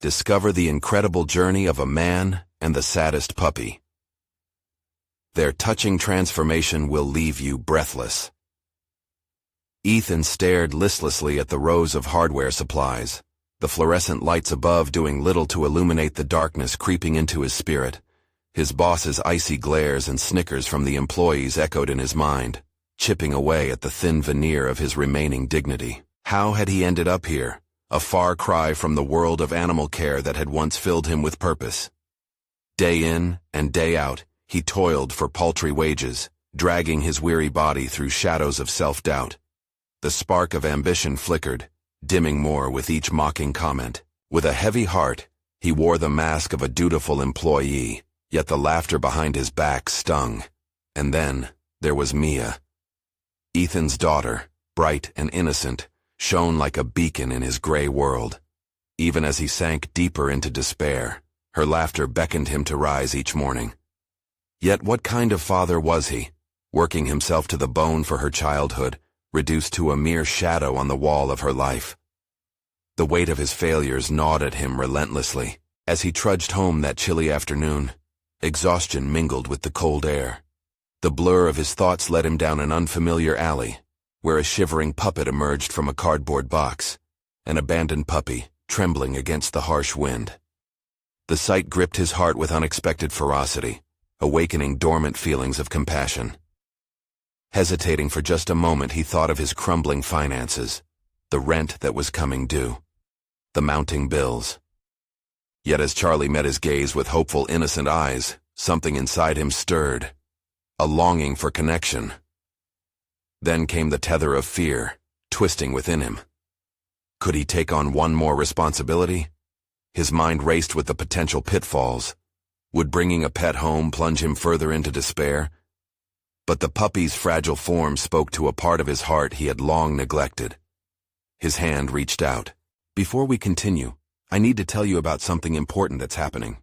Discover the incredible journey of a man and the saddest puppy. Their touching transformation will leave you breathless. Ethan stared listlessly at the rows of hardware supplies, the fluorescent lights above doing little to illuminate the darkness creeping into his spirit. His boss's icy glares and snickers from the employees echoed in his mind, chipping away at the thin veneer of his remaining dignity. How had he ended up here? A far cry from the world of animal care that had once filled him with purpose. Day in and day out, he toiled for paltry wages, dragging his weary body through shadows of self-doubt. The spark of ambition flickered, dimming more with each mocking comment. With a heavy heart, he wore the mask of a dutiful employee, yet the laughter behind his back stung. And then, there was Mia. Ethan's daughter, bright and innocent, shone like a beacon in his gray world. Even as he sank deeper into despair, her laughter beckoned him to rise each morning. Yet what kind of father was he, working himself to the bone for her childhood, reduced to a mere shadow on the wall of her life? The weight of his failures gnawed at him relentlessly. As he trudged home that chilly afternoon, exhaustion mingled with the cold air. The blur of his thoughts led him down an unfamiliar alley, where a shivering puppet emerged from a cardboard box, an abandoned puppy, trembling against the harsh wind. The sight gripped his heart with unexpected ferocity, awakening dormant feelings of compassion. Hesitating for just a moment, he thought of his crumbling finances, the rent that was coming due, the mounting bills. Yet as Charlie met his gaze with hopeful, innocent eyes, something inside him stirred, a longing for connection. Then came the tether of fear, twisting within him. Could he take on one more responsibility? His mind raced with the potential pitfalls. Would bringing a pet home plunge him further into despair? But the puppy's fragile form spoke to a part of his heart he had long neglected. His hand reached out. Before we continue, I need to tell you about something important that's happening.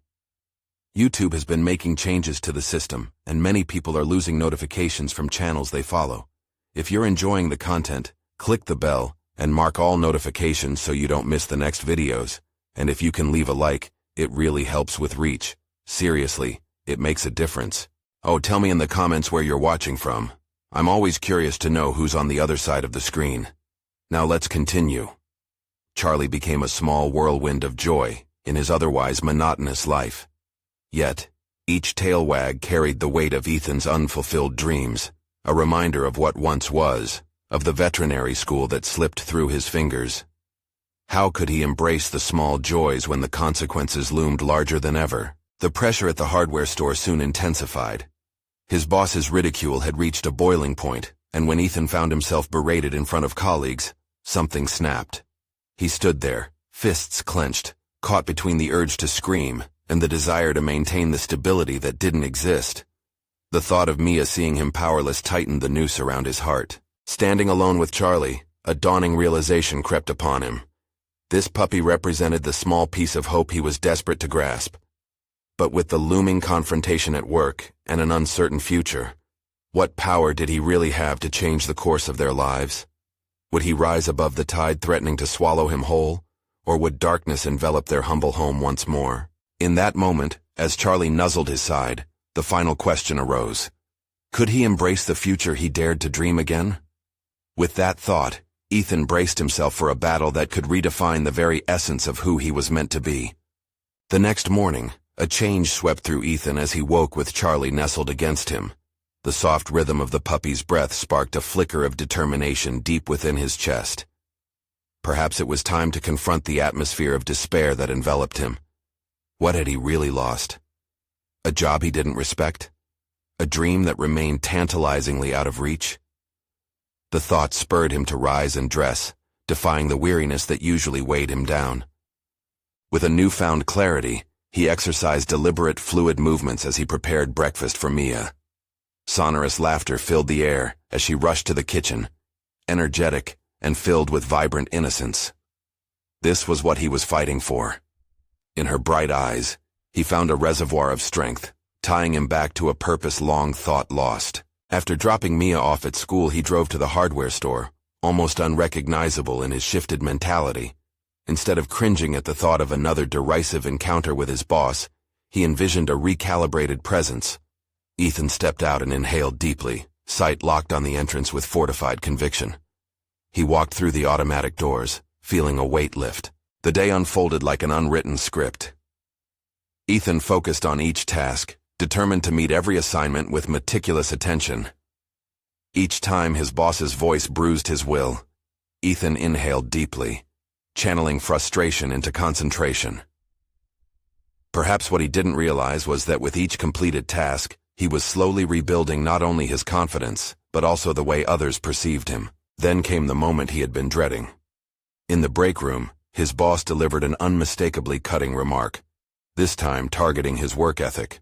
YouTube has been making changes to the system, and many people are losing notifications from channels they follow. If you're enjoying the content, click the bell and mark all notifications so you don't miss the next videos. And if you can leave a like, it really helps with reach. Seriously, it makes a difference. Oh, tell me in the comments where you're watching from. I'm always curious to know who's on the other side of the screen. Now let's continue. Charlie became a small whirlwind of joy in his otherwise monotonous life. Yet, each tail wag carried the weight of Ethan's unfulfilled dreams, a reminder of what once was, of the veterinary school that slipped through his fingers. How could he embrace the small joys when the consequences loomed larger than ever? The pressure at the hardware store soon intensified. His boss's ridicule had reached a boiling point, and when Ethan found himself berated in front of colleagues, something snapped. He stood there, fists clenched, caught between the urge to scream and the desire to maintain the stability that didn't exist. The thought of Mia seeing him powerless tightened the noose around his heart. Standing alone with Charlie, a dawning realization crept upon him. This puppy represented the small piece of hope he was desperate to grasp. But with the looming confrontation at work and an uncertain future, what power did he really have to change the course of their lives? Would he rise above the tide threatening to swallow him whole, or would darkness envelop their humble home once more? In that moment, as Charlie nuzzled his side, the final question arose. Could he embrace the future he dared to dream again? With that thought, Ethan braced himself for a battle that could redefine the very essence of who he was meant to be. The next morning, a change swept through Ethan as he woke with Charlie nestled against him. The soft rhythm of the puppy's breath sparked a flicker of determination deep within his chest. Perhaps it was time to confront the atmosphere of despair that enveloped him. What had he really lost? A job he didn't respect? A dream that remained tantalizingly out of reach? The thought spurred him to rise and dress, defying the weariness that usually weighed him down. With a newfound clarity, he exercised deliberate, fluid movements as he prepared breakfast for Mia. Sonorous laughter filled the air as she rushed to the kitchen, energetic and filled with vibrant innocence. This was what he was fighting for. In her bright eyes, he found a reservoir of strength, tying him back to a purpose long thought lost. After dropping Mia off at school, he drove to the hardware store, almost unrecognizable in his shifted mentality. Instead of cringing at the thought of another derisive encounter with his boss, he envisioned a recalibrated presence. Ethan stepped out and inhaled deeply, sight locked on the entrance with fortified conviction. He walked through the automatic doors, feeling a weight lift. The day unfolded like an unwritten script. Ethan focused on each task, determined to meet every assignment with meticulous attention. Each time his boss's voice bruised his will, Ethan inhaled deeply, channeling frustration into concentration. Perhaps what he didn't realize was that with each completed task, he was slowly rebuilding not only his confidence, but also the way others perceived him. Then came the moment he had been dreading. In the break room, his boss delivered an unmistakably cutting remark, this time targeting his work ethic.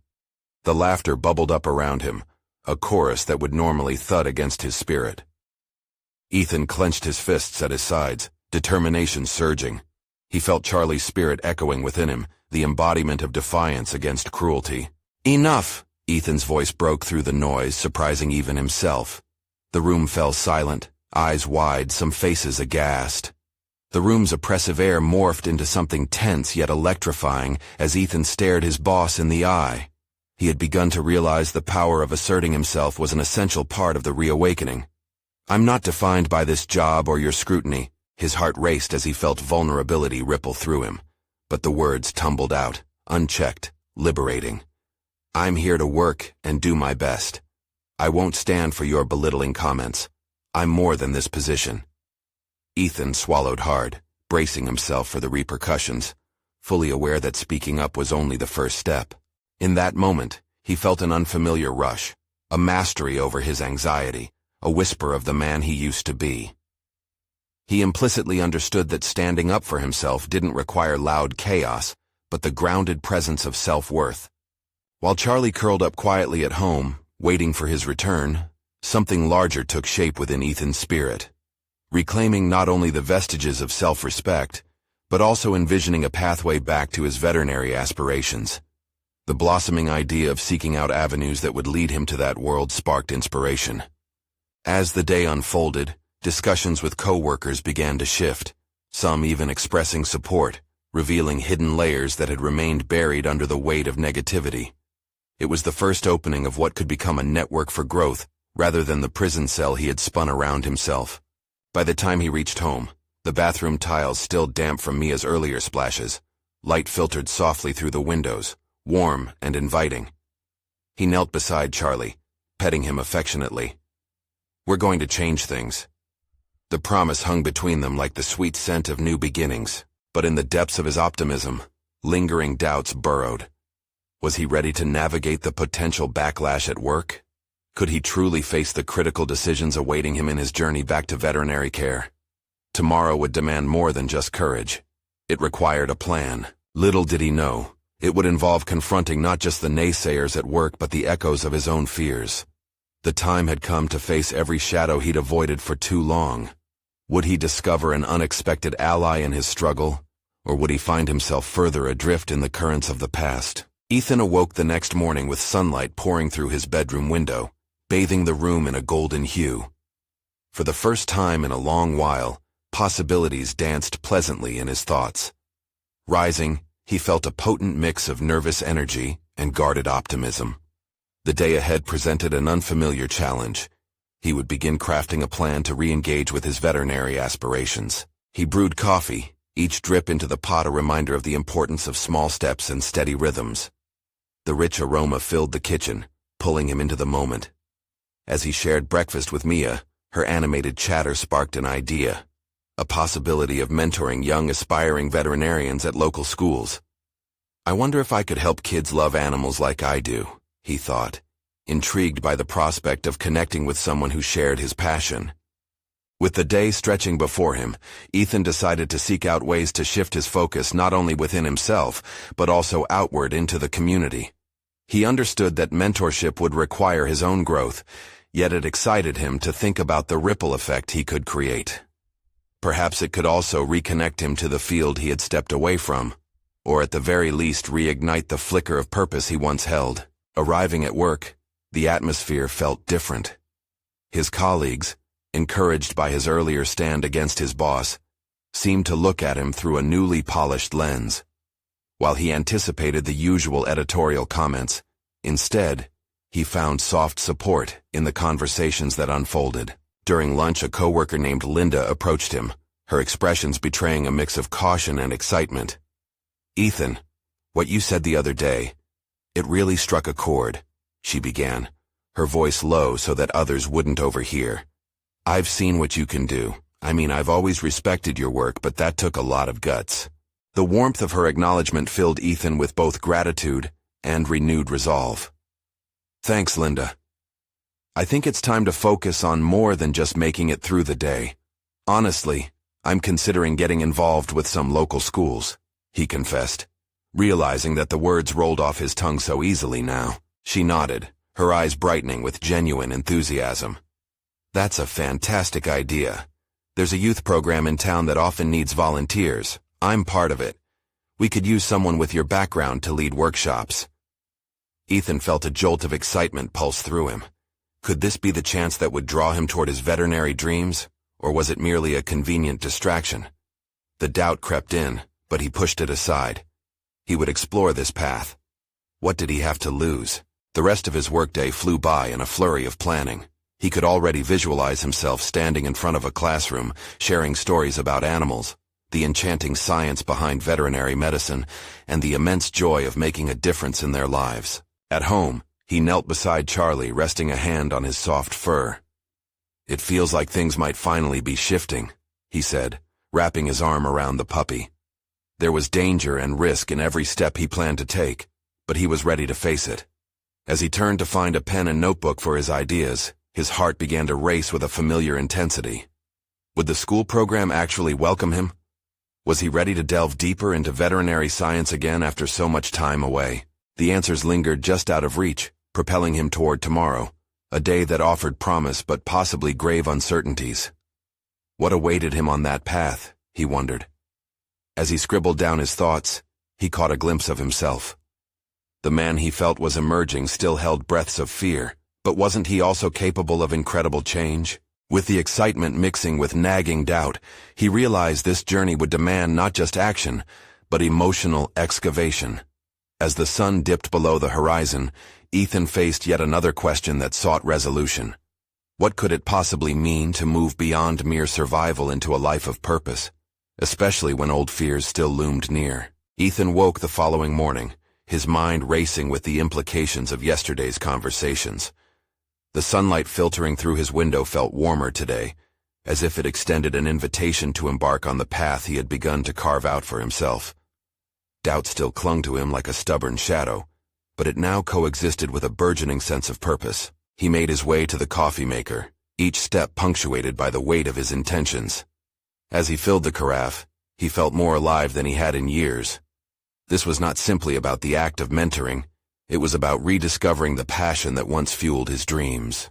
The laughter bubbled up around him, a chorus that would normally thud against his spirit. Ethan clenched his fists at his sides, determination surging. He felt Charlie's spirit echoing within him, the embodiment of defiance against cruelty. "Enough!" Ethan's voice broke through the noise, surprising even himself. The room fell silent, eyes wide, some faces aghast. The room's oppressive air morphed into something tense yet electrifying as Ethan stared his boss in the eye. He had begun to realize the power of asserting himself was an essential part of the reawakening. "I'm not defined by this job or your scrutiny." His heart raced as he felt vulnerability ripple through him. But the words tumbled out, unchecked, liberating. "I'm here to work and do my best. I won't stand for your belittling comments. I'm more than this position." Ethan swallowed hard, bracing himself for the repercussions, fully aware that speaking up was only the first step. In that moment, he felt an unfamiliar rush, a mastery over his anxiety, a whisper of the man he used to be. He implicitly understood that standing up for himself didn't require loud chaos, but the grounded presence of self-worth. While Charlie curled up quietly at home, waiting for his return, something larger took shape within Ethan's spirit. Reclaiming not only the vestiges of self-respect, but also envisioning a pathway back to his veterinary aspirations. The blossoming idea of seeking out avenues that would lead him to that world sparked inspiration. As the day unfolded, discussions with co-workers began to shift, some even expressing support, revealing hidden layers that had remained buried under the weight of negativity. It was the first opening of what could become a network for growth, rather than the prison cell he had spun around himself. By the time he reached home, the bathroom tiles still damp from Mia's earlier splashes. Light filtered softly through the windows, warm and inviting. He knelt beside Charlie, petting him affectionately. "We're going to change things." The promise hung between them like the sweet scent of new beginnings, but in the depths of his optimism, lingering doubts burrowed. Was he ready to navigate the potential backlash at work? Could he truly face the critical decisions awaiting him in his journey back to veterinary care? Tomorrow would demand more than just courage. It required a plan. Little did he know, it would involve confronting not just the naysayers at work but the echoes of his own fears. The time had come to face every shadow he'd avoided for too long. Would he discover an unexpected ally in his struggle, or would he find himself further adrift in the currents of the past? Ethan awoke the next morning with sunlight pouring through his bedroom window, bathing the room in a golden hue. For the first time in a long while, possibilities danced pleasantly in his thoughts. Rising, he felt a potent mix of nervous energy and guarded optimism. The day ahead presented an unfamiliar challenge. He would begin crafting a plan to re-engage with his veterinary aspirations. He brewed coffee, each drip into the pot a reminder of the importance of small steps and steady rhythms. The rich aroma filled the kitchen, pulling him into the moment. As he shared breakfast with Mia, her animated chatter sparked an idea, a possibility of mentoring young aspiring veterinarians at local schools. "I wonder if I could help kids love animals like I do," he thought, intrigued by the prospect of connecting with someone who shared his passion. With the day stretching before him, Ethan decided to seek out ways to shift his focus not only within himself, but also outward into the community. He understood that mentorship would require his own growth, yet it excited him to think about the ripple effect he could create. Perhaps it could also reconnect him to the field he had stepped away from, or at the very least reignite the flicker of purpose he once held. Arriving at work, the atmosphere felt different. His colleagues, encouraged by his earlier stand against his boss, seemed to look at him through a newly polished lens. While he anticipated the usual editorial comments, instead, he found soft support in the conversations that unfolded. During lunch, a coworker named Linda approached him, her expressions betraying a mix of caution and excitement. "Ethan, what you said the other day, it really struck a chord," she began, her voice low so that others wouldn't overhear. "I've seen what you can do. I've always respected your work, but that took a lot of guts." The warmth of her acknowledgement filled Ethan with both gratitude and renewed resolve. "Thanks, Linda. I think it's time to focus on more than just making it through the day. Honestly, I'm considering getting involved with some local schools," he confessed, realizing that the words rolled off his tongue so easily now. She nodded, her eyes brightening with genuine enthusiasm. "That's a fantastic idea. There's a youth program in town that often needs volunteers. I'm part of it. We could use someone with your background to lead workshops." Ethan felt a jolt of excitement pulse through him. Could this be the chance that would draw him toward his veterinary dreams, or was it merely a convenient distraction? The doubt crept in, but he pushed it aside. He would explore this path. What did he have to lose? The rest of his workday flew by in a flurry of planning. He could already visualize himself standing in front of a classroom, sharing stories about animals, the enchanting science behind veterinary medicine, and the immense joy of making a difference in their lives. At home, he knelt beside Charlie, resting a hand on his soft fur. "It feels like things might finally be shifting," he said, wrapping his arm around the puppy. There was danger and risk in every step he planned to take, but he was ready to face it. As he turned to find a pen and notebook for his ideas, his heart began to race with a familiar intensity. Would the school program actually welcome him? Was he ready to delve deeper into veterinary science again after so much time away? The answers lingered just out of reach, propelling him toward tomorrow, a day that offered promise but possibly grave uncertainties. What awaited him on that path, he wondered. As he scribbled down his thoughts, he caught a glimpse of himself. The man he felt was emerging still held breaths of fear, but wasn't he also capable of incredible change? With the excitement mixing with nagging doubt, he realized this journey would demand not just action, but emotional excavation. As the sun dipped below the horizon, Ethan faced yet another question that sought resolution. What could it possibly mean to move beyond mere survival into a life of purpose, especially when old fears still loomed near? Ethan woke the following morning, his mind racing with the implications of yesterday's conversations. The sunlight filtering through his window felt warmer today, as if it extended an invitation to embark on the path he had begun to carve out for himself. Doubt still clung to him like a stubborn shadow, but it now coexisted with a burgeoning sense of purpose. He made his way to the coffee maker, each step punctuated by the weight of his intentions. As he filled the carafe, he felt more alive than he had in years. This was not simply about the act of mentoring, it was about rediscovering the passion that once fueled his dreams.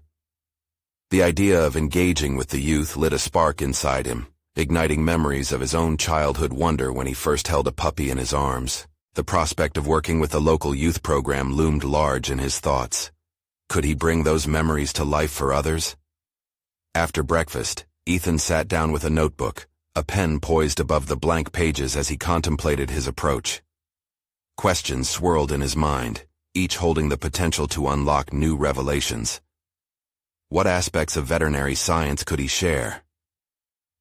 The idea of engaging with the youth lit a spark inside him, igniting memories of his own childhood wonder when he first held a puppy in his arms. The prospect of working with the local youth program loomed large in his thoughts. Could he bring those memories to life for others? After breakfast, Ethan sat down with a notebook, a pen poised above the blank pages as he contemplated his approach. Questions swirled in his mind, each holding the potential to unlock new revelations. What aspects of veterinary science could he share?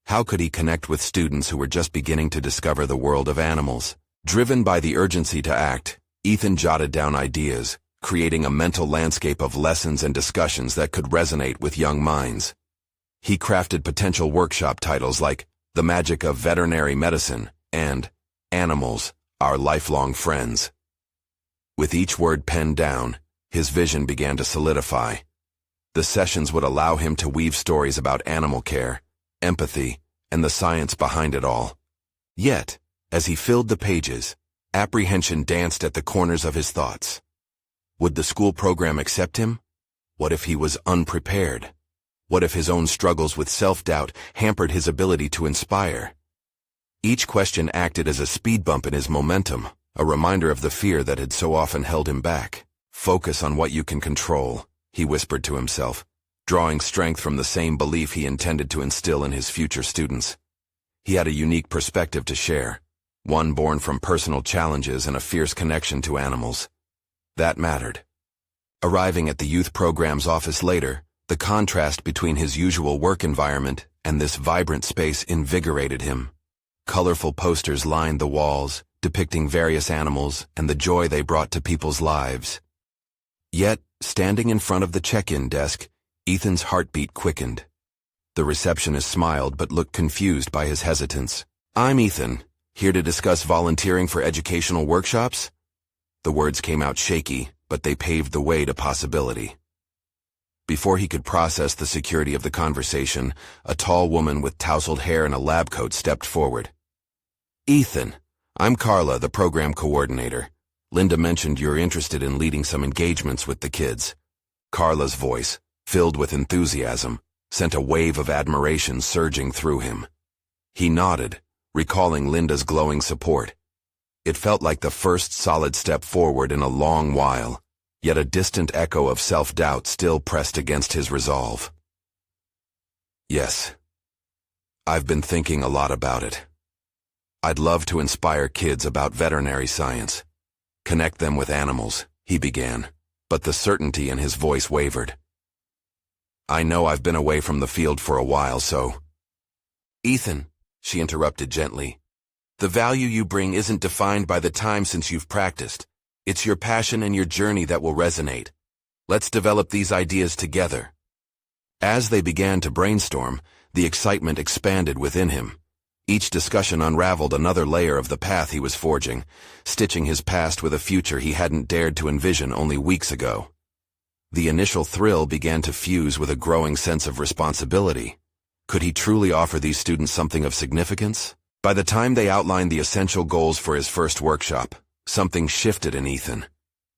How could he connect with students who were just beginning to discover the world of animals? Driven by the urgency to act, Ethan jotted down ideas, creating a mental landscape of lessons and discussions that could resonate with young minds. He crafted potential workshop titles like The Magic of Veterinary Medicine and Animals, Our Lifelong Friends. With each word penned down, his vision began to solidify. The sessions would allow him to weave stories about animal care, empathy, and the science behind it all. Yet, as he filled the pages, apprehension danced at the corners of his thoughts. Would the school program accept him? What if he was unprepared? What if his own struggles with self-doubt hampered his ability to inspire? Each question acted as a speed bump in his momentum, a reminder of the fear that had so often held him back. Focus on what you can control, he whispered to himself, drawing strength from the same belief he intended to instill in his future students. He had a unique perspective to share, one born from personal challenges and a fierce connection to animals. That mattered. Arriving at the youth program's office later, the contrast between his usual work environment and this vibrant space invigorated him. Colorful posters lined the walls, depicting various animals and the joy they brought to people's lives. Yet, standing in front of the check-in desk, Ethan's heartbeat quickened. The receptionist smiled but looked confused by his hesitance. "I'm Ethan, here to discuss volunteering for educational workshops?" The words came out shaky, but they paved the way to possibility. Before he could process the security of the conversation, a tall woman with tousled hair and a lab coat stepped forward. "Ethan, I'm Carla, the program coordinator. Linda mentioned you're interested in leading some engagements with the kids." Carla's voice, filled with enthusiasm, sent a wave of admiration surging through him. He nodded, recalling Linda's glowing support. It felt like the first solid step forward in a long while, yet a distant echo of self-doubt still pressed against his resolve. "Yes. I've been thinking a lot about it. I'd love to inspire kids about veterinary science, connect them with animals," he began, but the certainty in his voice wavered. "I know I've been away from the field for a while, so—" "Ethan," she interrupted gently, "the value you bring isn't defined by the time since you've practiced. It's your passion and your journey that will resonate. Let's develop these ideas together." As they began to brainstorm, the excitement expanded within him. Each discussion unraveled another layer of the path he was forging, stitching his past with a future he hadn't dared to envision only weeks ago. The initial thrill began to fuse with a growing sense of responsibility. Could he truly offer these students something of significance? By the time they outlined the essential goals for his first workshop, something shifted in Ethan.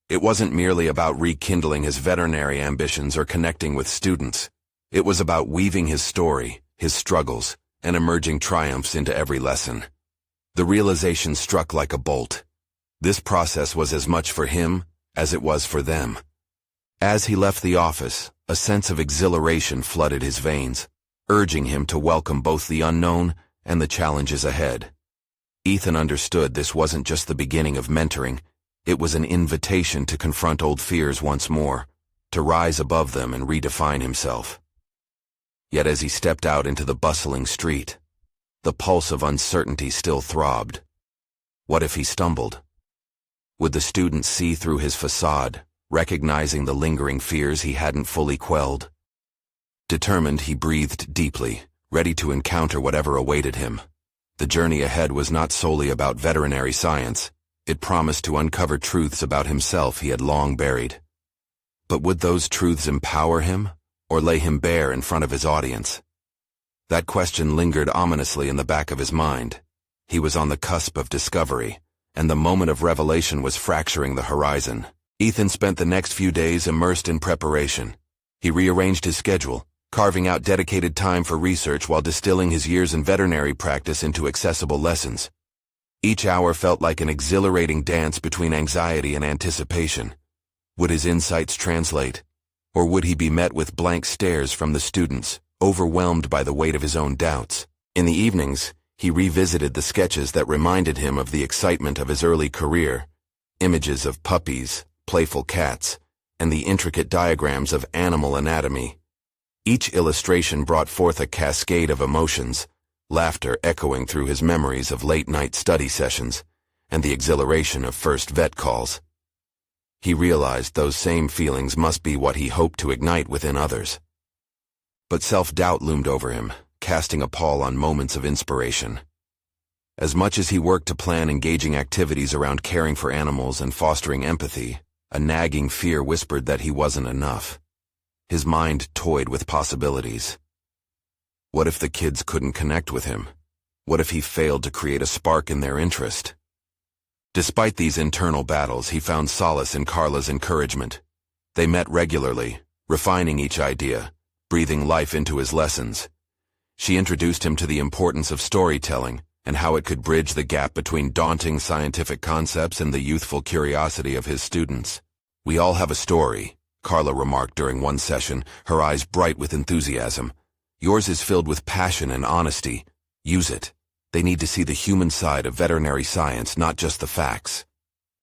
It wasn't merely about rekindling his veterinary ambitions or connecting with students. It was about weaving his story, his struggles, and emerging triumphs into every lesson. The realization struck like a bolt. This process was as much for him as it was for them. As he left the office, a sense of exhilaration flooded his veins, urging him to welcome both the unknown and the challenges ahead. Ethan understood this wasn't just the beginning of mentoring, it was an invitation to confront old fears once more, to rise above them and redefine himself. Yet as he stepped out into the bustling street, the pulse of uncertainty still throbbed. What if he stumbled? Would the students see through his facade, recognizing the lingering fears he hadn't fully quelled? Determined, he breathed deeply, ready to encounter whatever awaited him. The journey ahead was not solely about veterinary science. It promised to uncover truths about himself he had long buried. But would those truths empower him, or lay him bare in front of his audience? That question lingered ominously in the back of his mind. He was on the cusp of discovery, and the moment of revelation was fracturing the horizon. Ethan spent the next few days immersed in preparation. He rearranged his schedule, carving out dedicated time for research while distilling his years in veterinary practice into accessible lessons. Each hour felt like an exhilarating dance between anxiety and anticipation. Would his insights translate? Or would he be met with blank stares from the students, overwhelmed by the weight of his own doubts? In the evenings, he revisited the sketches that reminded him of the excitement of his early career, images of puppies, playful cats, and the intricate diagrams of animal anatomy. Each illustration brought forth a cascade of emotions, laughter echoing through his memories of late-night study sessions, and the exhilaration of first vet calls. He realized those same feelings must be what he hoped to ignite within others. But self-doubt loomed over him, casting a pall on moments of inspiration. As much as he worked to plan engaging activities around caring for animals and fostering empathy, a nagging fear whispered that he wasn't enough. His mind toyed with possibilities. What if the kids couldn't connect with him? What if he failed to create a spark in their interest? Despite these internal battles, he found solace in Carla's encouragement. They met regularly, refining each idea, breathing life into his lessons. She introduced him to the importance of storytelling and how it could bridge the gap between daunting scientific concepts and the youthful curiosity of his students. "We all have a story," Carla remarked during one session, her eyes bright with enthusiasm. "Yours is filled with passion and honesty. Use it. They need to see the human side of veterinary science, not just the facts.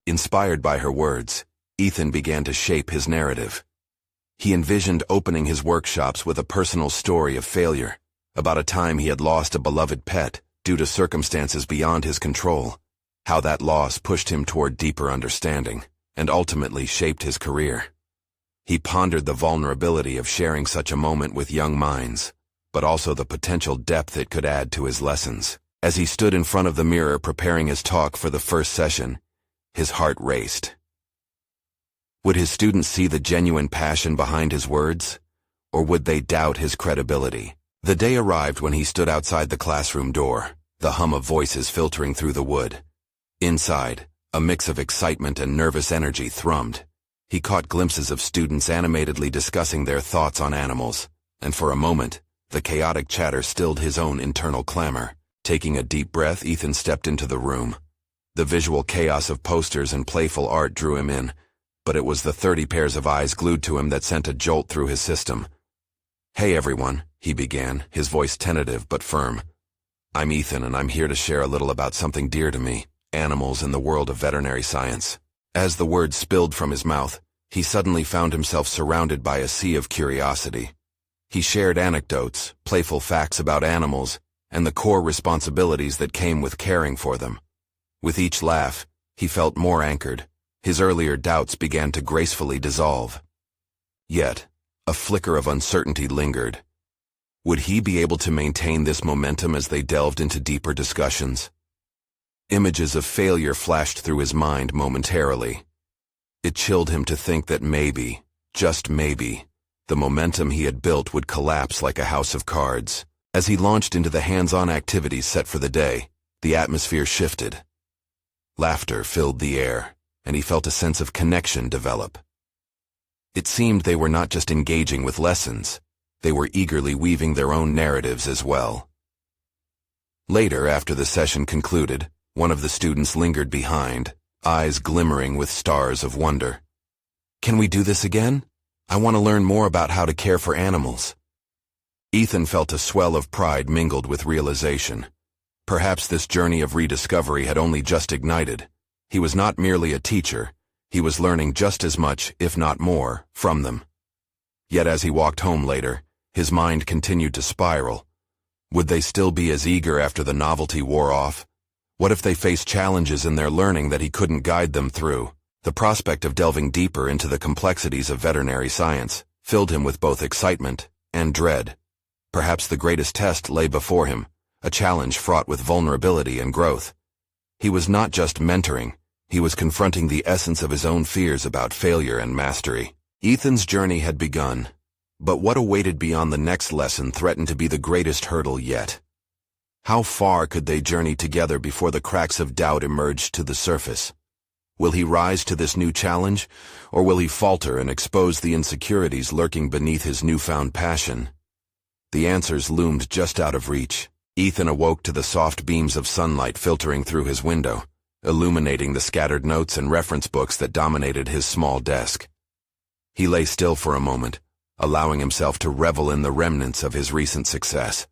Inspired by her words, Ethan began to shape his narrative. He envisioned opening his workshops with a personal story of failure, about a time he had lost a beloved pet due to circumstances beyond his control, how that loss pushed him toward deeper understanding, and ultimately shaped his career. He pondered the vulnerability of sharing such a moment with young minds, but also the potential depth it could add to his lessons. As he stood in front of the mirror preparing his talk for the first session, his heart raced. Would his students see the genuine passion behind his words, or would they doubt his credibility? The day arrived when he stood outside the classroom door, the hum of voices filtering through the wood. Inside, a mix of excitement and nervous energy thrummed. He caught glimpses of students animatedly discussing their thoughts on animals, and for a moment, the chaotic chatter stilled his own internal clamor. Taking a deep breath, Ethan stepped into the room. The visual chaos of posters and playful art drew him in, but it was the 30 pairs of eyes glued to him that sent a jolt through his system. "Hey everyone," he began, his voice tentative but firm. "I'm Ethan, and I'm here to share a little about something dear to me, animals in the world of veterinary science." As the words spilled from his mouth, he suddenly found himself surrounded by a sea of curiosity. He shared anecdotes, playful facts about animals, and the core responsibilities that came with caring for them. With each laugh, he felt more anchored. His earlier doubts began to gracefully dissolve. Yet, a flicker of uncertainty lingered. Would he be able to maintain this momentum as they delved into deeper discussions? Images of failure flashed through his mind momentarily. It chilled him to think that maybe, just maybe, the momentum he had built would collapse like a house of cards. As he launched into the hands-on activities set for the day, the atmosphere shifted. Laughter filled the air, and he felt a sense of connection develop. It seemed they were not just engaging with lessons, they were eagerly weaving their own narratives as well. Later, after the session concluded, one of the students lingered behind, eyes glimmering with stars of wonder. "Can we do this again? I want to learn more about how to care for animals." Ethan felt a swell of pride mingled with realization. Perhaps this journey of rediscovery had only just ignited. He was not merely a teacher, he was learning just as much, if not more, from them. Yet as he walked home later, his mind continued to spiral. Would they still be as eager after the novelty wore off? What if they faced challenges in their learning that he couldn't guide them through? The prospect of delving deeper into the complexities of veterinary science filled him with both excitement and dread. Perhaps the greatest test lay before him, a challenge fraught with vulnerability and growth. He was not just mentoring, he was confronting the essence of his own fears about failure and mastery. Ethan's journey had begun, but what awaited beyond the next lesson threatened to be the greatest hurdle yet. How far could they journey together before the cracks of doubt emerged to the surface? Will he rise to this new challenge, or will he falter and expose the insecurities lurking beneath his newfound passion? The answers loomed just out of reach. Ethan awoke to the soft beams of sunlight filtering through his window, illuminating the scattered notes and reference books that dominated his small desk. He lay still for a moment, allowing himself to revel in the remnants of his recent success.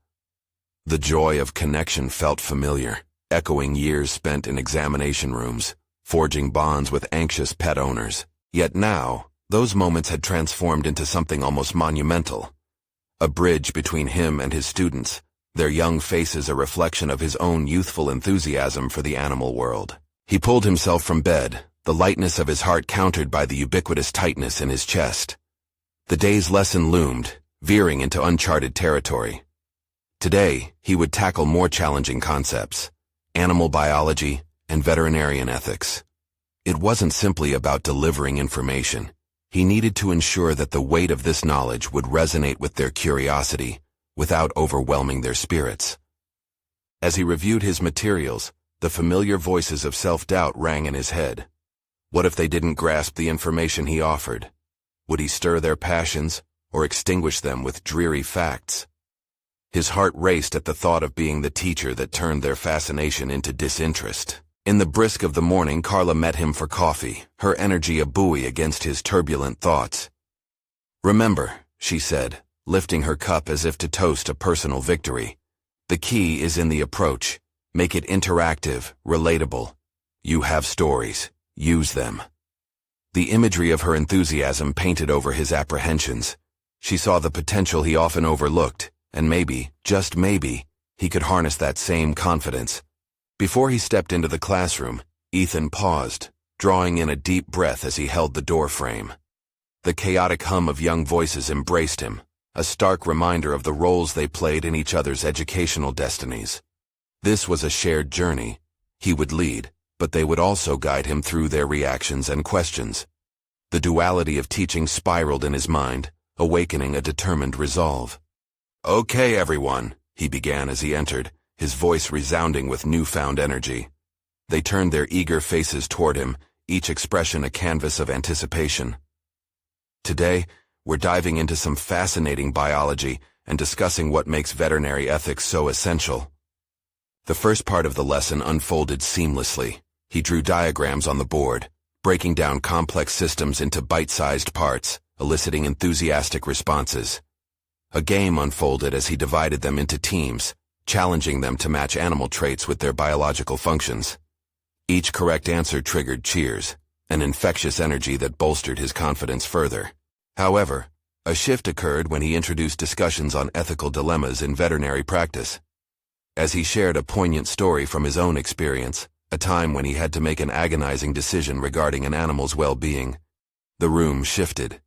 The joy of connection felt familiar, echoing years spent in examination rooms, forging bonds with anxious pet owners. Yet now, those moments had transformed into something almost monumental. A bridge between him and his students, their young faces a reflection of his own youthful enthusiasm for the animal world. He pulled himself from bed, the lightness of his heart countered by the ubiquitous tightness in his chest. The day's lesson loomed, veering into uncharted territory. Today, he would tackle more challenging concepts: animal biology and veterinarian ethics. It wasn't simply about delivering information. He needed to ensure that the weight of this knowledge would resonate with their curiosity, without overwhelming their spirits. As he reviewed his materials, the familiar voices of self-doubt rang in his head. What if they didn't grasp the information he offered? Would he stir their passions, or extinguish them with dreary facts? His heart raced at the thought of being the teacher that turned their fascination into disinterest. In the brisk of the morning, Carla met him for coffee, her energy a buoy against his turbulent thoughts. "Remember," she said, lifting her cup as if to toast a personal victory, "the key is in the approach. Make it interactive, relatable. You have stories. Use them. The imagery of her enthusiasm painted over his apprehensions. She saw the potential he often overlooked, and maybe, just maybe, he could harness that same confidence. Before he stepped into the classroom, Ethan paused, drawing in a deep breath as he held the door frame. The chaotic hum of young voices embraced him, a stark reminder of the roles they played in each other's educational destinies. This was a shared journey. He would lead, but they would also guide him through their reactions and questions. The duality of teaching spiraled in his mind, awakening a determined resolve. "Okay, everyone," he began as he entered, his voice resounding with newfound energy. They turned their eager faces toward him, each expression a canvas of anticipation. "Today, we're diving into some fascinating biology and discussing what makes veterinary ethics so essential." The first part of the lesson unfolded seamlessly. He drew diagrams on the board, breaking down complex systems into bite-sized parts, eliciting enthusiastic responses. A game unfolded as he divided them into teams, challenging them to match animal traits with their biological functions. Each correct answer triggered cheers, an infectious energy that bolstered his confidence further. However, a shift occurred when he introduced discussions on ethical dilemmas in veterinary practice. As he shared a poignant story from his own experience, a time when he had to make an agonizing decision regarding an animal's well-being, the room shifted.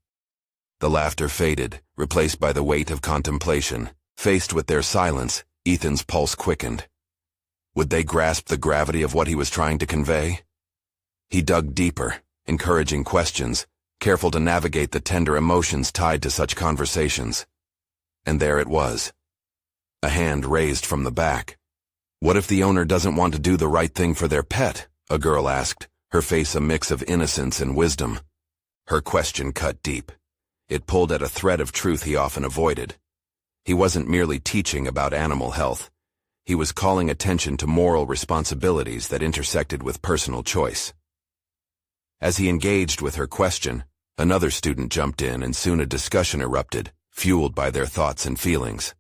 The laughter faded, replaced by the weight of contemplation. Faced with their silence, Ethan's pulse quickened. Would they grasp the gravity of what he was trying to convey? He dug deeper, encouraging questions, careful to navigate the tender emotions tied to such conversations. And there it was. A hand raised from the back. "What if the owner doesn't want to do the right thing for their pet?" a girl asked, her face a mix of innocence and wisdom. Her question cut deep. It pulled at a thread of truth he often avoided. He wasn't merely teaching about animal health. He was calling attention to moral responsibilities that intersected with personal choice. As he engaged with her question, another student jumped in and soon a discussion erupted, fueled by their thoughts and feelings.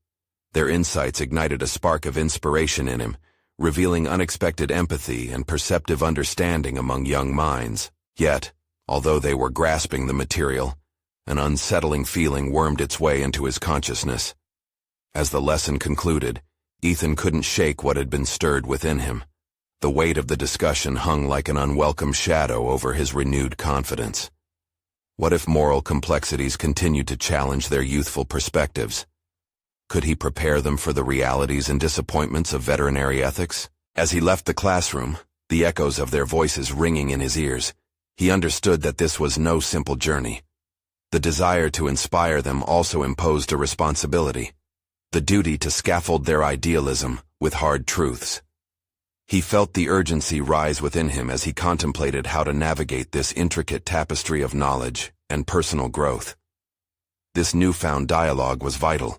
Their insights ignited a spark of inspiration in him, revealing unexpected empathy and perceptive understanding among young minds. Yet, although they were grasping the material, an unsettling feeling wormed its way into his consciousness. As the lesson concluded, Ethan couldn't shake what had been stirred within him. The weight of the discussion hung like an unwelcome shadow over his renewed confidence. What if moral complexities continued to challenge their youthful perspectives? Could he prepare them for the realities and disappointments of veterinary ethics? As he left the classroom, the echoes of their voices ringing in his ears, he understood that this was no simple journey. The desire to inspire them also imposed a responsibility, the duty to scaffold their idealism with hard truths. He felt the urgency rise within him as he contemplated how to navigate this intricate tapestry of knowledge and personal growth. This newfound dialogue was vital.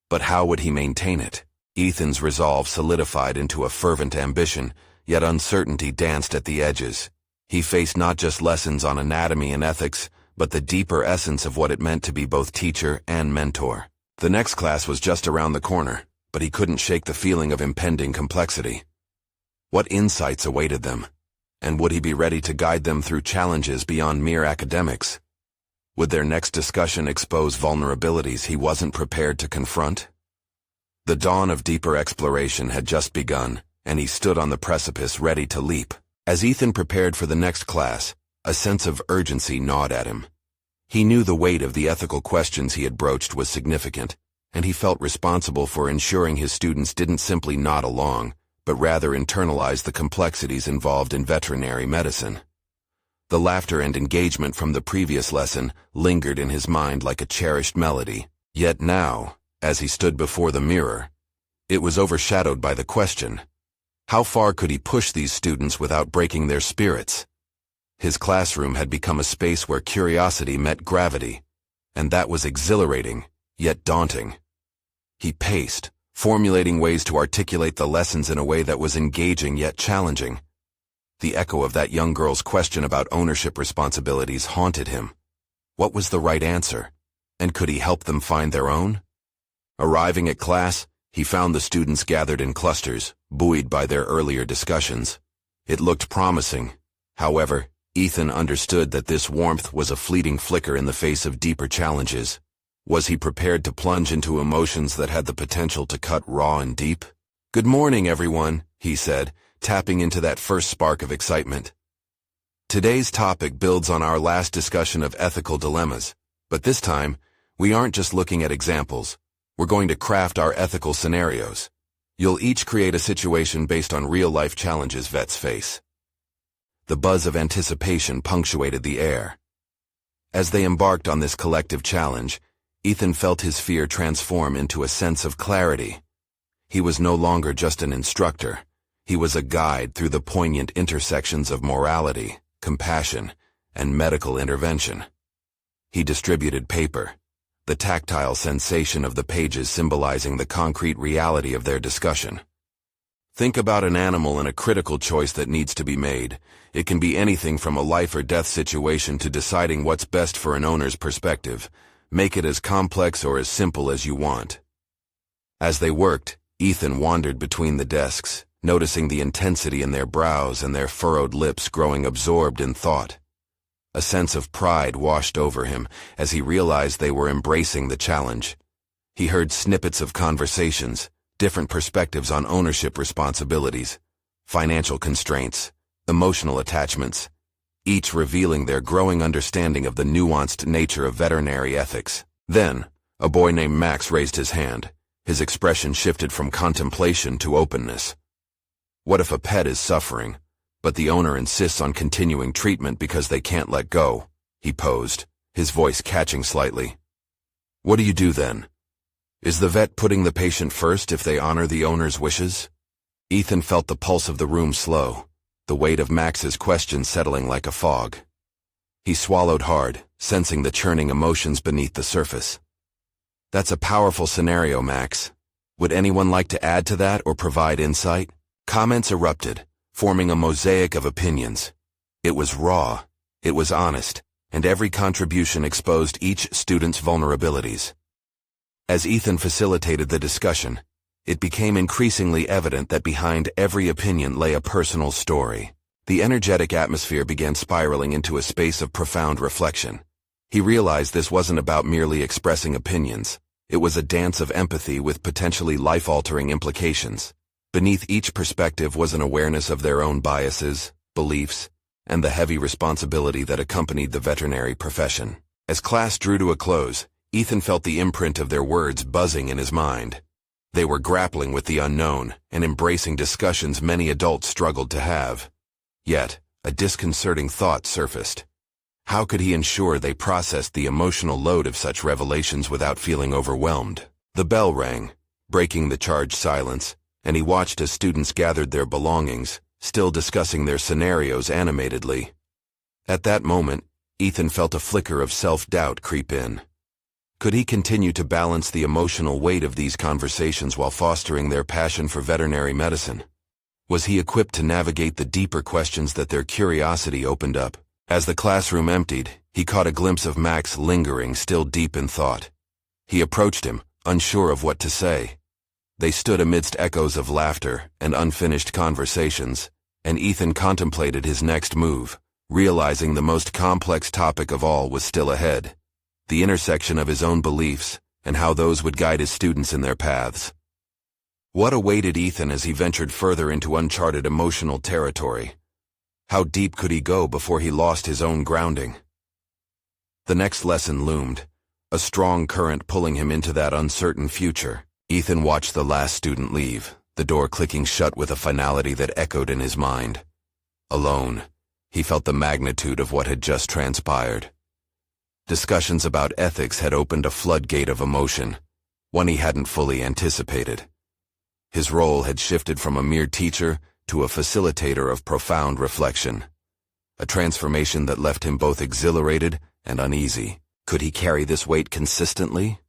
But how would he maintain it? Ethan's resolve solidified into a fervent ambition, yet uncertainty danced at the edges. He faced not just lessons on anatomy and ethics, but the deeper essence of what it meant to be both teacher and mentor. The next class was just around the corner, but he couldn't shake the feeling of impending complexity. What insights awaited them? And would he be ready to guide them through challenges beyond mere academics? Would their next discussion expose vulnerabilities he wasn't prepared to confront? The dawn of deeper exploration had just begun, and he stood on the precipice ready to leap. As Ethan prepared for the next class, a sense of urgency gnawed at him. He knew the weight of the ethical questions he had broached was significant, and he felt responsible for ensuring his students didn't simply nod along, but rather internalize the complexities involved in veterinary medicine. The laughter and engagement from the previous lesson lingered in his mind like a cherished melody. Yet now, as he stood before the mirror, it was overshadowed by the question, how far could he push these students without breaking their spirits? His classroom had become a space where curiosity met gravity, and that was exhilarating, yet daunting. He paced, formulating ways to articulate the lessons in a way that was engaging yet challenging. The echo of that young girl's question about ownership responsibilities haunted him. What was the right answer? And could he help them find their own? Arriving at class, He found the students gathered in clusters, buoyed by their earlier discussions. It looked promising. However, Ethan understood that this warmth was a fleeting flicker in the face of deeper challenges. Was he prepared to plunge into emotions that had the potential to cut raw and deep? "Good morning, everyone," he said, tapping into that first spark of excitement. Today's topic builds on our last discussion of ethical dilemmas, but this time, we aren't just looking at examples. We're going to craft our ethical scenarios. You'll each create a situation based on real-life challenges vets face. The buzz of anticipation punctuated the air. As they embarked on this collective challenge, Ethan felt his fear transform into a sense of clarity. He was no longer just an instructor. He was a guide through the poignant intersections of morality, compassion, and medical intervention. He distributed paper, the tactile sensation of the pages symbolizing the concrete reality of their discussion. Think about an animal in a critical choice that needs to be made. It can be anything from a life or death situation to deciding what's best for an owner's perspective. Make it as complex or as simple as you want. As they worked, Ethan wandered between the desks, noticing the intensity in their brows and their furrowed lips growing absorbed in thought. A sense of pride washed over him as he realized they were embracing the challenge. He heard snippets of conversations, different perspectives on ownership responsibilities, financial constraints, emotional attachments, each revealing their growing understanding of the nuanced nature of veterinary ethics. Then, a boy named Max raised his hand. His expression shifted from contemplation to openness. What if a pet is suffering, but the owner insists on continuing treatment because they can't let go? He posed, his voice catching slightly. What do you do then? Is the vet putting the patient first if they honor the owner's wishes? Ethan felt the pulse of the room slow, the weight of Max's question settling like a fog. He swallowed hard, sensing the churning emotions beneath the surface. That's a powerful scenario, Max. Would anyone like to add to that or provide insight? Comments erupted, forming a mosaic of opinions. It was raw, it was honest, and every contribution exposed each student's vulnerabilities. As Ethan facilitated the discussion, it became increasingly evident that behind every opinion lay a personal story. The energetic atmosphere began spiraling into a space of profound reflection. He realized this wasn't about merely expressing opinions. It was a dance of empathy with potentially life-altering implications. Beneath each perspective was an awareness of their own biases, beliefs, and the heavy responsibility that accompanied the veterinary profession. As class drew to a close, Ethan felt the imprint of their words buzzing in his mind. They were grappling with the unknown and embracing discussions many adults struggled to have. Yet, a disconcerting thought surfaced. How could he ensure they processed the emotional load of such revelations without feeling overwhelmed? The bell rang, breaking the charged silence, and he watched as students gathered their belongings, still discussing their scenarios animatedly. At that moment, Ethan felt a flicker of self-doubt creep in. Could he continue to balance the emotional weight of these conversations while fostering their passion for veterinary medicine? Was he equipped to navigate the deeper questions that their curiosity opened up? As the classroom emptied, he caught a glimpse of Max lingering, still deep in thought. He approached him, unsure of what to say. They stood amidst echoes of laughter and unfinished conversations, and Ethan contemplated his next move, realizing the most complex topic of all was still ahead, the intersection of his own beliefs and how those would guide his students in their paths. What awaited Ethan as he ventured further into uncharted emotional territory? How deep could he go before he lost his own grounding? The next lesson loomed, a strong current pulling him into that uncertain future. Ethan watched the last student leave, the door clicking shut with a finality that echoed in his mind. Alone, he felt the magnitude of what had just transpired. Discussions about ethics had opened a floodgate of emotion, one he hadn't fully anticipated. His role had shifted from a mere teacher to a facilitator of profound reflection, a transformation that left him both exhilarated and uneasy. Could he carry this weight consistently?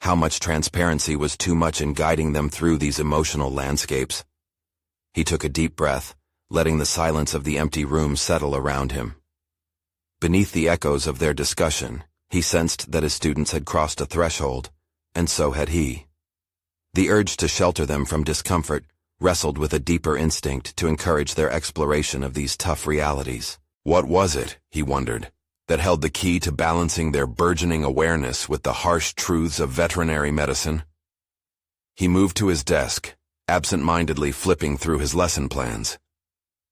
How much transparency was too much in guiding them through these emotional landscapes? He took a deep breath, letting the silence of the empty room settle around him. Beneath the echoes of their discussion, he sensed that his students had crossed a threshold, and so had he. The urge to shelter them from discomfort wrestled with a deeper instinct to encourage their exploration of these tough realities. What was it, he wondered, that held the key to balancing their burgeoning awareness with the harsh truths of veterinary medicine? He moved to his desk, absent-mindedly flipping through his lesson plans.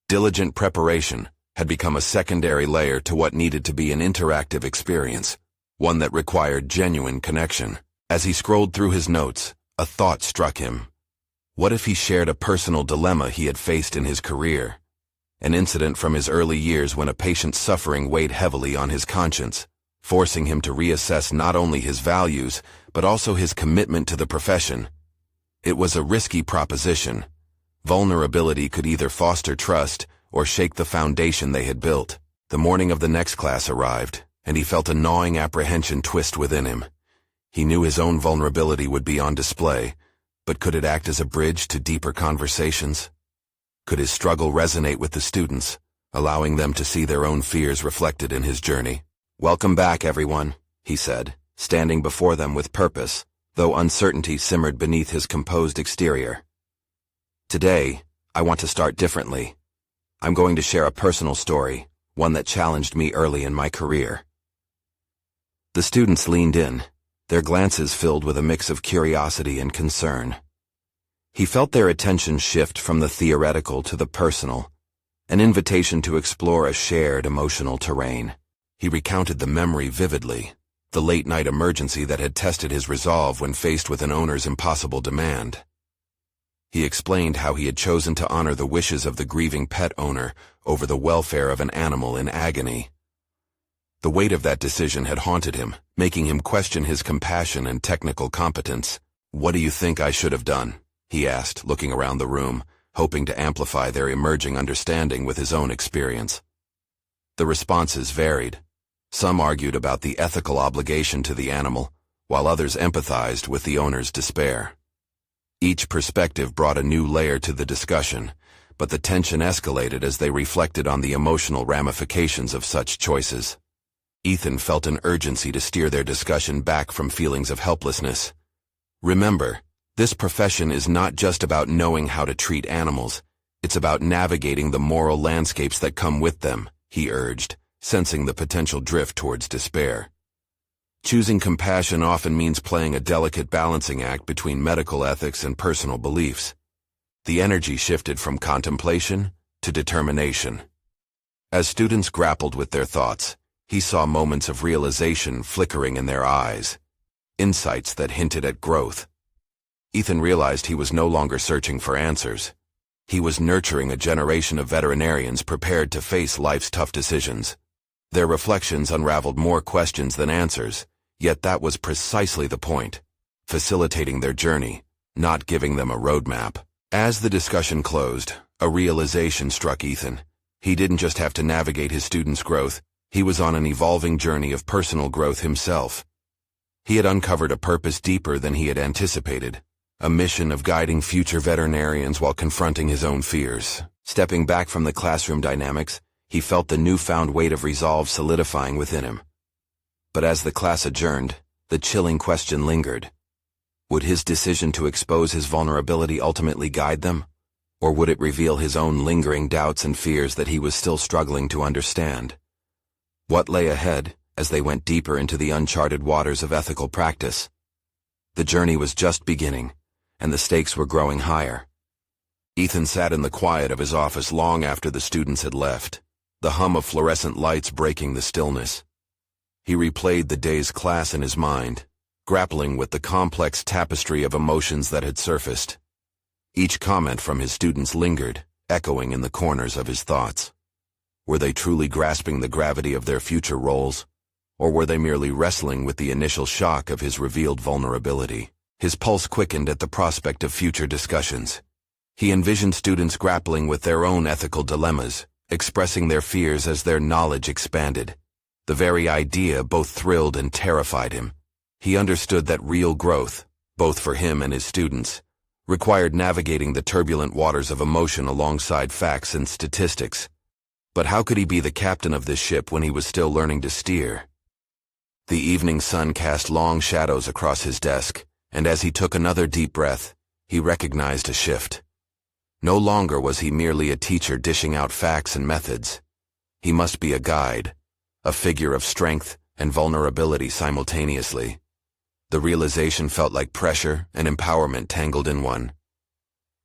Diligent preparation had become a secondary layer to what needed to be an interactive experience, one that required genuine connection. As he scrolled through his notes, a thought struck him. What if he shared a personal dilemma he had faced in his career? An incident from his early years when a patient's suffering weighed heavily on his conscience, forcing him to reassess not only his values, but also his commitment to the profession. It was a risky proposition. Vulnerability could either foster trust or shake the foundation they had built. The morning of the next class arrived, and he felt a gnawing apprehension twist within him. He knew his own vulnerability would be on display, but could it act as a bridge to deeper conversations? Could his struggle resonate with the students, allowing them to see their own fears reflected in his journey? "Welcome back, everyone," he said, standing before them with purpose, though uncertainty simmered beneath his composed exterior. "Today, I want to start differently. I'm going to share a personal story, one that challenged me early in my career." The students leaned in, their glances filled with a mix of curiosity and concern. He felt their attention shift from the theoretical to the personal, an invitation to explore a shared emotional terrain. He recounted the memory vividly, the late-night emergency that had tested his resolve when faced with an owner's impossible demand. He explained how he had chosen to honor the wishes of the grieving pet owner over the welfare of an animal in agony. The weight of that decision had haunted him, making him question his compassion and technical competence. "What do you think I should have done?" he asked, looking around the room, hoping to amplify their emerging understanding with his own experience. The responses varied. Some argued about the ethical obligation to the animal, while others empathized with the owner's despair. Each perspective brought a new layer to the discussion, but the tension escalated as they reflected on the emotional ramifications of such choices. Ethan felt an urgency to steer their discussion back from feelings of helplessness. "Remember, this profession is not just about knowing how to treat animals, it's about navigating the moral landscapes that come with them," he urged, sensing the potential drift towards despair. Choosing compassion often means playing a delicate balancing act between medical ethics and personal beliefs. The energy shifted from contemplation to determination. As students grappled with their thoughts, he saw moments of realization flickering in their eyes, insights that hinted at growth. Ethan realized he was no longer searching for answers. He was nurturing a generation of veterinarians prepared to face life's tough decisions. Their reflections unraveled more questions than answers, yet that was precisely the point, facilitating their journey, not giving them a roadmap. As the discussion closed, a realization struck Ethan. He didn't just have to navigate his students' growth, he was on an evolving journey of personal growth himself. He had uncovered a purpose deeper than he had anticipated, a mission of guiding future veterinarians while confronting his own fears. Stepping back from the classroom dynamics, he felt the newfound weight of resolve solidifying within him. But as the class adjourned, the chilling question lingered. Would his decision to expose his vulnerability ultimately guide them? Or would it reveal his own lingering doubts and fears that he was still struggling to understand? What lay ahead as they went deeper into the uncharted waters of ethical practice? The journey was just beginning, and the stakes were growing higher. Ethan sat in the quiet of his office long after the students had left, the hum of fluorescent lights breaking the stillness. He replayed the day's class in his mind, grappling with the complex tapestry of emotions that had surfaced. Each comment from his students lingered, echoing in the corners of his thoughts. Were they truly grasping the gravity of their future roles, or were they merely wrestling with the initial shock of his revealed vulnerability? His pulse quickened at the prospect of future discussions. He envisioned students grappling with their own ethical dilemmas, expressing their fears as their knowledge expanded. The very idea both thrilled and terrified him. He understood that real growth, both for him and his students, required navigating the turbulent waters of emotion alongside facts and statistics. But how could he be the captain of this ship when he was still learning to steer? The evening sun cast long shadows across his desk, and as he took another deep breath, he recognized a shift. No longer was he merely a teacher dishing out facts and methods. He must be a guide, a figure of strength and vulnerability simultaneously. The realization felt like pressure and empowerment tangled in one.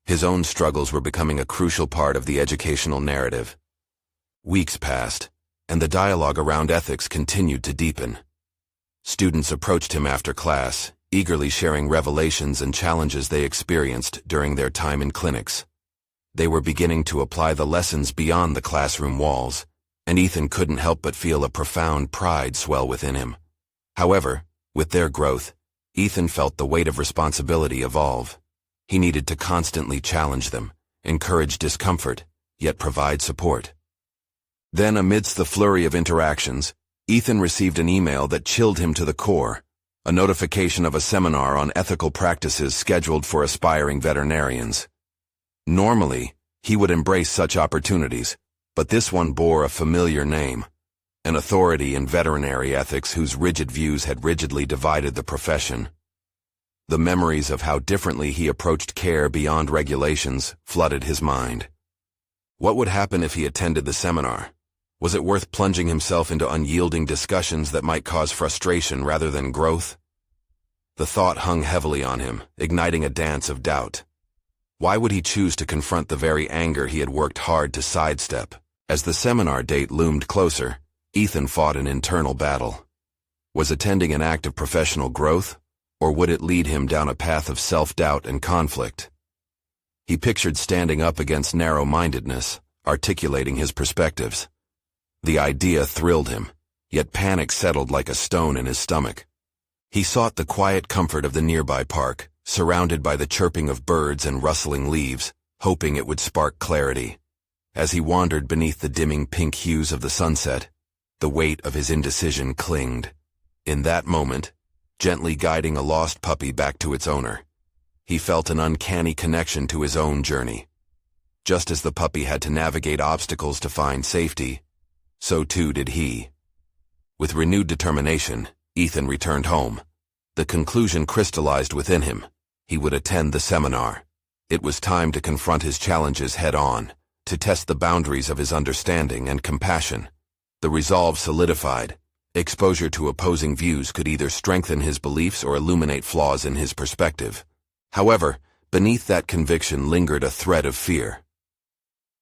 His own struggles were becoming a crucial part of the educational narrative. Weeks passed, and the dialogue around ethics continued to deepen. Students approached him after class, eagerly sharing revelations and challenges they experienced during their time in clinics. They were beginning to apply the lessons beyond the classroom walls, and Ethan couldn't help but feel a profound pride swell within him. However, with their growth, Ethan felt the weight of responsibility evolve. He needed to constantly challenge them, encourage discomfort, yet provide support. Then, amidst the flurry of interactions, Ethan received an email that chilled him to the core, a notification of a seminar on ethical practices scheduled for aspiring veterinarians. Normally, he would embrace such opportunities, but this one bore a familiar name, an authority in veterinary ethics whose rigid views had rigidly divided the profession. The memories of how differently he approached care beyond regulations flooded his mind. What would happen if he attended the seminar? Was it worth plunging himself into unyielding discussions that might cause frustration rather than growth? The thought hung heavily on him, igniting a dance of doubt. Why would he choose to confront the very anger he had worked hard to sidestep? As the seminar date loomed closer, Ethan fought an internal battle. Was attending an act of professional growth, or would it lead him down a path of self-doubt and conflict? He pictured standing up against narrow-mindedness, articulating his perspectives. The idea thrilled him, yet panic settled like a stone in his stomach. He sought the quiet comfort of the nearby park, surrounded by the chirping of birds and rustling leaves, hoping it would spark clarity. As he wandered beneath the dimming pink hues of the sunset, the weight of his indecision clinged. In that moment, gently guiding a lost puppy back to its owner, he felt an uncanny connection to his own journey. Just as the puppy had to navigate obstacles to find safety, so too did he. With renewed determination, Ethan returned home. The conclusion crystallized within him. He would attend the seminar. It was time to confront his challenges head-on, to test the boundaries of his understanding and compassion. The resolve solidified. Exposure to opposing views could either strengthen his beliefs or illuminate flaws in his perspective. However, beneath that conviction lingered a thread of fear.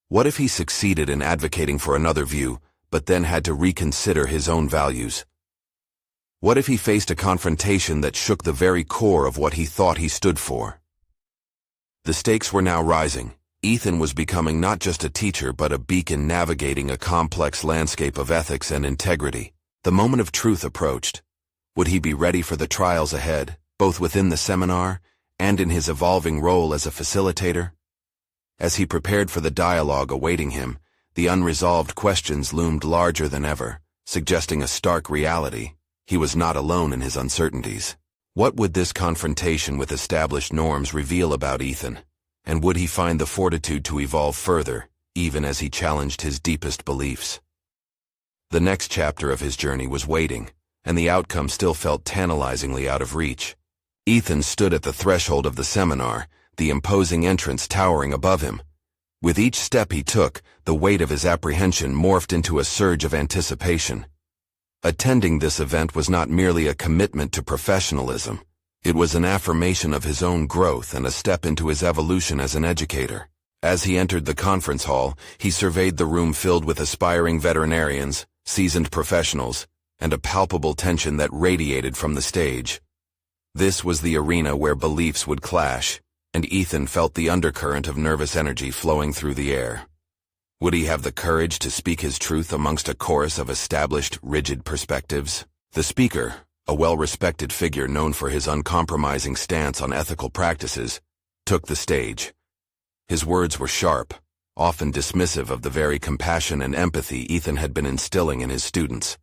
What if he succeeded in advocating for another view, but then had to reconsider his own values? What if he faced a confrontation that shook the very core of what he thought he stood for? The stakes were now rising. Ethan was becoming not just a teacher but a beacon navigating a complex landscape of ethics and integrity. The moment of truth approached. Would he be ready for the trials ahead, both within the seminar and in his evolving role as a facilitator? As he prepared for the dialogue awaiting him, the unresolved questions loomed larger than ever, suggesting a stark reality. He was not alone in his uncertainties. What would this confrontation with established norms reveal about Ethan? And would he find the fortitude to evolve further, even as he challenged his deepest beliefs? The next chapter of his journey was waiting, and the outcome still felt tantalizingly out of reach. Ethan stood at the threshold of the seminar, the imposing entrance towering above him. With each step he took, the weight of his apprehension morphed into a surge of anticipation. Attending this event was not merely a commitment to professionalism. It was an affirmation of his own growth and a step into his evolution as an educator. As he entered the conference hall, he surveyed the room filled with aspiring veterinarians, seasoned professionals, and a palpable tension that radiated from the stage. This was the arena where beliefs would clash, and Ethan felt the undercurrent of nervous energy flowing through the air. Would he have the courage to speak his truth amongst a chorus of established, rigid perspectives? The speaker, a well-respected figure known for his uncompromising stance on ethical practices, took the stage. His words were sharp, often dismissive of the very compassion and empathy Ethan had been instilling in his students.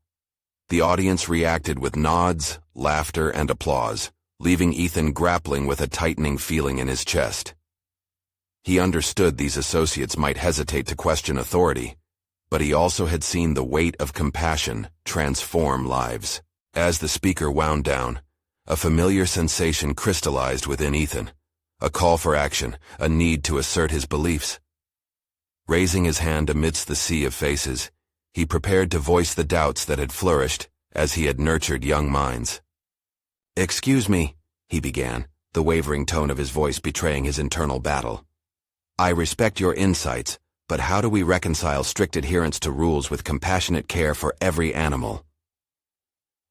The audience reacted with nods, laughter, and applause, leaving Ethan grappling with a tightening feeling in his chest. He understood these associates might hesitate to question authority, but he also had seen the weight of compassion transform lives. As the speaker wound down, A familiar sensation crystallized within Ethan, a call for action, a need to assert his beliefs. Raising his hand amidst the sea of faces, he prepared to voice the doubts that had flourished as he had nurtured young minds. "Excuse me," he began, the wavering tone of his voice betraying his internal battle. "I respect your insights, but how do we reconcile strict adherence to rules with compassionate care for every animal?"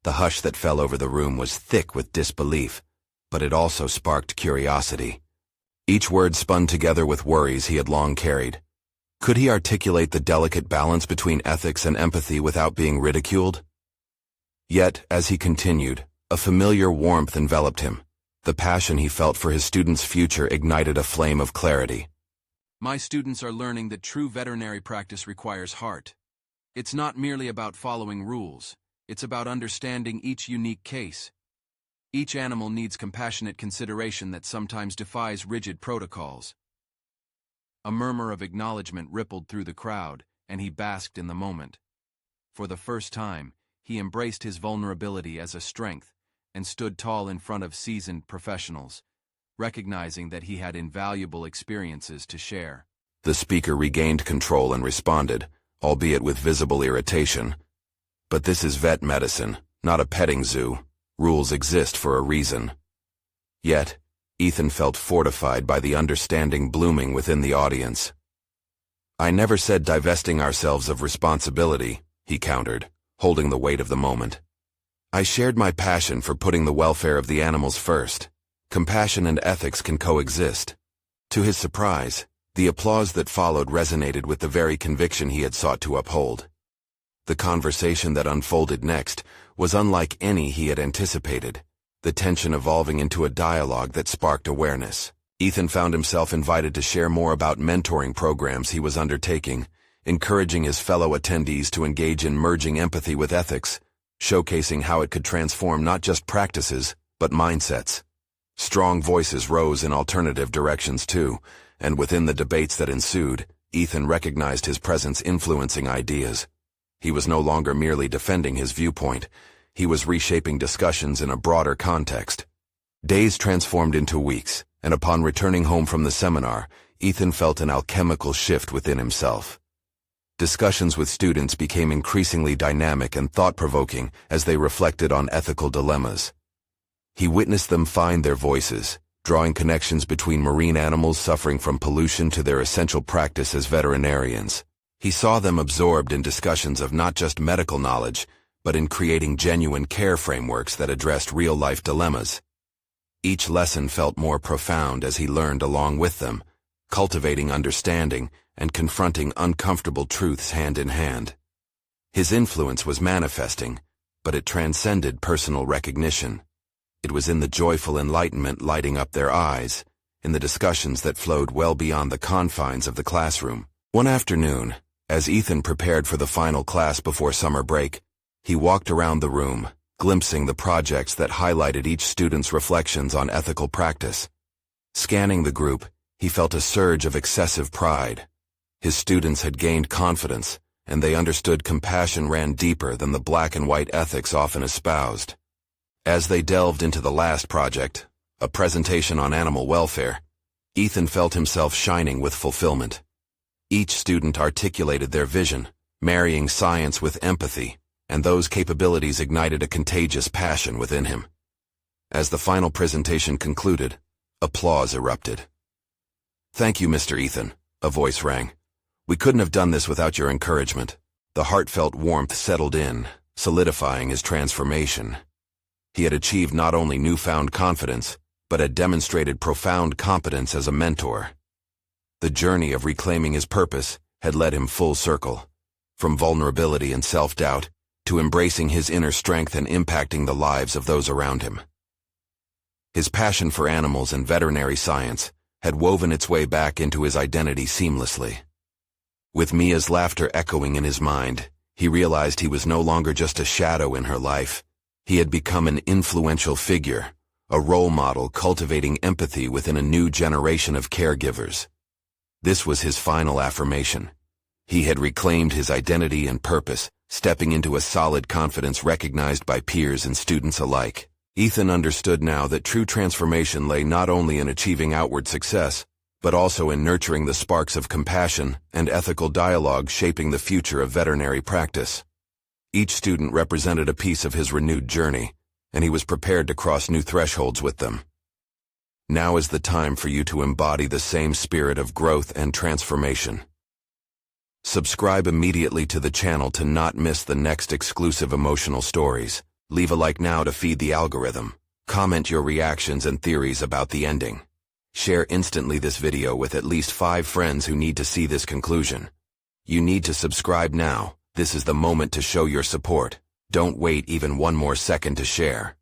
The hush that fell over the room was thick with disbelief, but it also sparked curiosity. Each word spun together with worries he had long carried. Could he articulate the delicate balance between ethics and empathy without being ridiculed? Yet, as he continued, a familiar warmth enveloped him. The passion he felt for his students' future ignited a flame of clarity. My students are learning that true veterinary practice requires heart. It's not merely about following rules. It's about understanding each unique case. Each animal needs compassionate consideration that sometimes defies rigid protocols. A murmur of acknowledgement rippled through the crowd, and he basked in the moment. For the first time, he embraced his vulnerability as a strength and stood tall in front of seasoned professionals, recognizing that he had invaluable experiences to share. The speaker regained control and responded, albeit with visible irritation. "But this is vet medicine, not a petting zoo. Rules exist for a reason." Yet, Ethan felt fortified by the understanding blooming within the audience. "I never said divesting ourselves of responsibility," he countered, holding the weight of the moment. "I shared my passion for putting the welfare of the animals first. Compassion and ethics can coexist." To his surprise, the applause that followed resonated with the very conviction he had sought to uphold. The conversation that unfolded next was unlike any he had anticipated, the tension evolving into a dialogue that sparked awareness. Ethan found himself invited to share more about mentoring programs he was undertaking, encouraging his fellow attendees to engage in merging empathy with ethics, showcasing how it could transform not just practices, but mindsets. Strong voices rose in alternative directions too, and within the debates that ensued, Ethan recognized his presence influencing ideas. He was no longer merely defending his viewpoint. He was reshaping discussions in a broader context. Days transformed into weeks, and upon returning home from the seminar, Ethan felt an alchemical shift within himself. Discussions with students became increasingly dynamic and thought-provoking as they reflected on ethical dilemmas. He witnessed them find their voices, drawing connections between marine animals suffering from pollution to their essential practice as veterinarians. He saw them absorbed in discussions of not just medical knowledge, but in creating genuine care frameworks that addressed real-life dilemmas. Each lesson felt more profound as he learned along with them, cultivating understanding and confronting uncomfortable truths hand in hand. His influence was manifesting, but it transcended personal recognition. It was in the joyful enlightenment lighting up their eyes, in the discussions that flowed well beyond the confines of the classroom. One afternoon, as Ethan prepared for the final class before summer break, he walked around the room, glimpsing the projects that highlighted each student's reflections on ethical practice. Scanning the group, he felt a surge of excessive pride. His students had gained confidence, and they understood compassion ran deeper than the black and white ethics often espoused. As they delved into the last project, a presentation on animal welfare, Ethan felt himself shining with fulfillment. Each student articulated their vision, marrying science with empathy, and those capabilities ignited a contagious passion within him. As the final presentation concluded, applause erupted. "Thank you, Mr. Ethan," a voice rang. "We couldn't have done this without your encouragement." The heartfelt warmth settled in, solidifying his transformation. He had achieved not only newfound confidence, but had demonstrated profound competence as a mentor. The journey of reclaiming his purpose had led him full circle, from vulnerability and self-doubt to embracing his inner strength and impacting the lives of those around him. His passion for animals and veterinary science had woven its way back into his identity seamlessly. With Mia's laughter echoing in his mind, he realized he was no longer just a shadow in her life. He had become an influential figure, a role model cultivating empathy within a new generation of caregivers. This was his final affirmation. He had reclaimed his identity and purpose, stepping into a solid confidence recognized by peers and students alike. Ethan understood now that true transformation lay not only in achieving outward success, but also in nurturing the sparks of compassion and ethical dialogue shaping the future of veterinary practice. Each student represented a piece of his renewed journey, and he was prepared to cross new thresholds with them. Now is the time for you to embody the same spirit of growth and transformation. Subscribe immediately to the channel to not miss the next exclusive emotional stories. Leave a like now to feed the algorithm. Comment your reactions and theories about the ending. Share instantly this video with at least 5 friends who need to see this conclusion. You need to subscribe now. This is the moment to show your support. Don't wait even one more second to share.